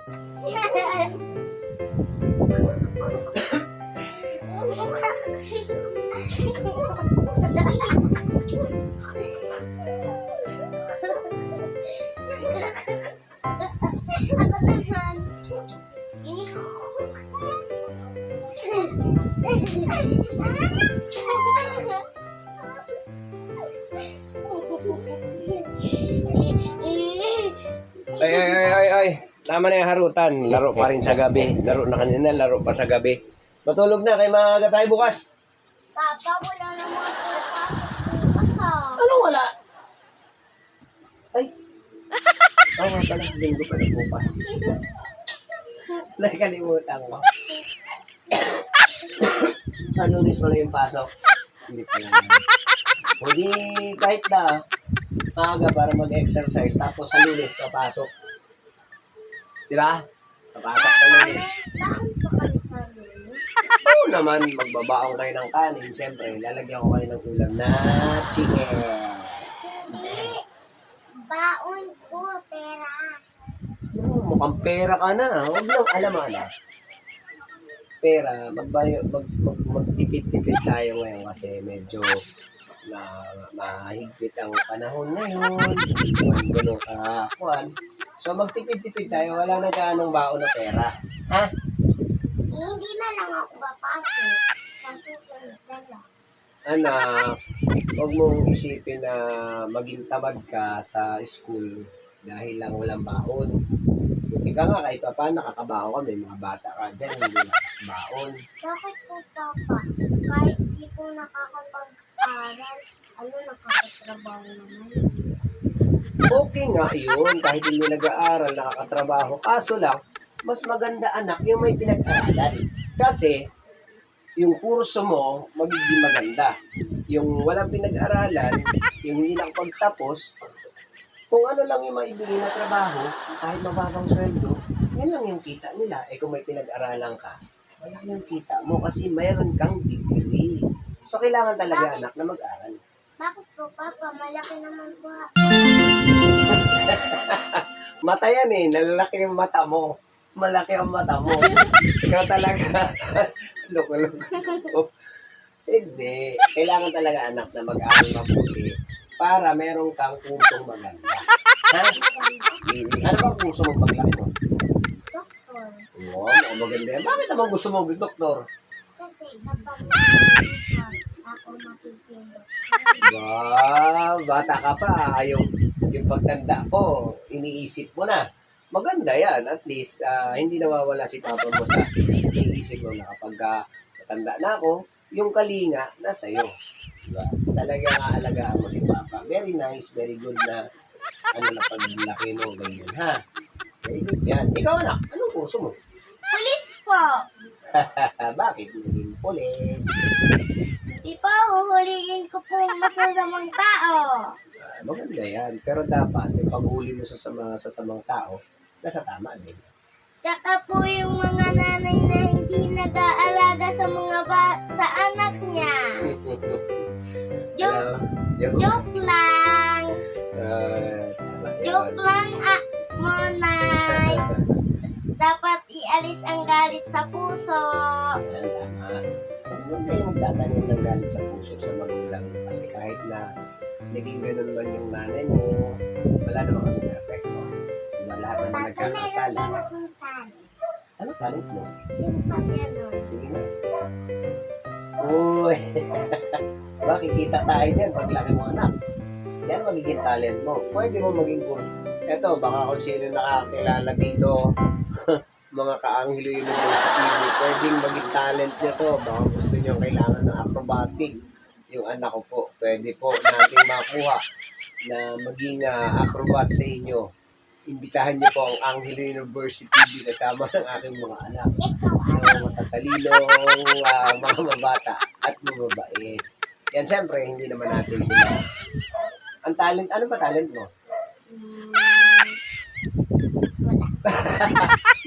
Ako naman. Ay. Tama na yung harutan. Laro pa rin sa gabi. Laro na kanina, laro pa sa gabi. Matulog na, kay maaga tayo bukas. Papa, wala naman pagpasok bukas ah. Ano wala? Ay. Oo nga pala, linggo pa na bukas. Nakalimutan ko. Sa Lunes pala yung pasok. Hindi pala. O di, kahit na, maaga para mag-exercise, tapos sa Lunes, papasok. Diba? Papasok sa Lunes. Bakit pa kayo sa lunes? Oo naman, magbabaong kayo ng kanin. Siyempre, lalagyan ko kayo ng ulam na chicken. Hindi. Baon ko, pera. Mukhang pera ka na. Huwag lang alaman na. Pera, magtipid-tipid tayo ngayon kasi medyo mahigpit ang panahon ngayon. Ganun kakuan. So magtipid-tipid tayo. Wala na gaanong baon na pera. Ha? Hindi na lang ako papasok. Sa susunod na lang. Anak, huwag mong isipin na maging tamad ka sa school dahil lang walang baon. Buti ka nga kahit pa paano nakakabaho kami, mga bata ka dyan, hindi nakakabaon. Bakit po, Papa? Kahit di po nakakapag-aral, nakakatrabaho naman. Okay nga yun, kahit hindi nag-aaral, nakakatrabaho. Kaso lang, mas maganda anak yung may pinag-aralan. Kasi, yung kurso mo, magiging maganda. Yung walang pinag-aralan, yung hindi nakapagtapos, kung ano lang yung maibigay na trabaho, kahit mababang sweldo, yun lang yung kita nila. Eh kung may pinag-aralan ka, wala yung kita mo kasi mayroon kang degree. So, kailangan talaga anak na mag-aral. Bakit po, Papa? Malaki naman po. Mata yan eh, nalalaki yung mata mo. Malaki ang mata mo. Ikaw talaga. Loko-loko. Hindi. Kailangan talaga anak na mag-aral mabuti para meron kang kursong maganda. Ha? Ano bang kurso mo paglaki mo? Doktor. Wow, maganda yan. Bakit naman gusto mo mag doktor? Kasi kapag ako matisilog. Bata ka pa. Yung pagtanda ko, iniisip mo na. Maganda yan. At least, hindi nawawala si papa mo sa iniisip mo na kapag matanda na ako, yung kalinga, nasa iyo. Diba? Talaga aalagaan mo si papa. Very nice, very good na na paglaki mo, ganyan, ha? Very good yan. Ikaw, anak, anong kurso mo? Pulis po. Bakit naging pulis? Si po, huhuliin ko po masasamang tao. Maganda yan. Pero dapat, yung paghuli mo sa mga sasamang tao, nasa tama din. Tsaka po yung mga nanay na hindi nag-aalaga sa mga sa anak niya. Joke lang. Tama yan. Joke lang, Monay. Dapat ialis ang galit sa puso. Yan, tama. Huwag kayong magtatanim ng galit sa puso sa magulang mo. Kasi kahit na naging ganun man yung nanay mo, wala naman kasi perfecto. Diba lahat naman Papa, nagkakasala. meron din akong talent. Ano talent mo? Yung pag-ganon. Sige na. Uy! Bakit kita tayo dyan paglaki mo anak? Yan magiging talent mo. Pwede mo maging good. Eto, baka kung sino nakakilala dito, mga ka-Anghelo University, pwedeng maging talent nyo to. Baka gusto nyo kailangan ng acrobatic. Yung anak ko po, pwede po natin makuha na maging acrobat sa inyo. Imbitahan niyo po ang Anghelo University kasama ng aking mga anak. Mga matatalinong mga mabata at mababait. Yan, siyempre, hindi naman natin sila. Ang talent, ano ba talent mo? Wala.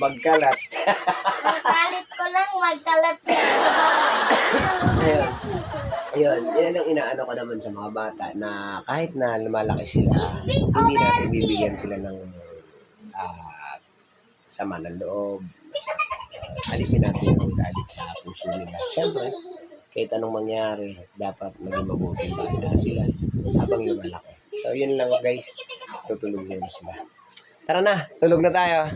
Magkalat. Ang talent ko lang, magkalat na sa bahay. Ayun, yan ang inaano ko naman sa mga bata na kahit na lumalaki sila, hindi natin bibigyan sila ng sama ng loob. Alisin natin yung galit sa puso nila. Siyempre, kahit anong mangyari, dapat maging mabuting bata sila habang lumalaki. So, yun lang guys. Tutulog na sila. Tara na, tulog na tayo.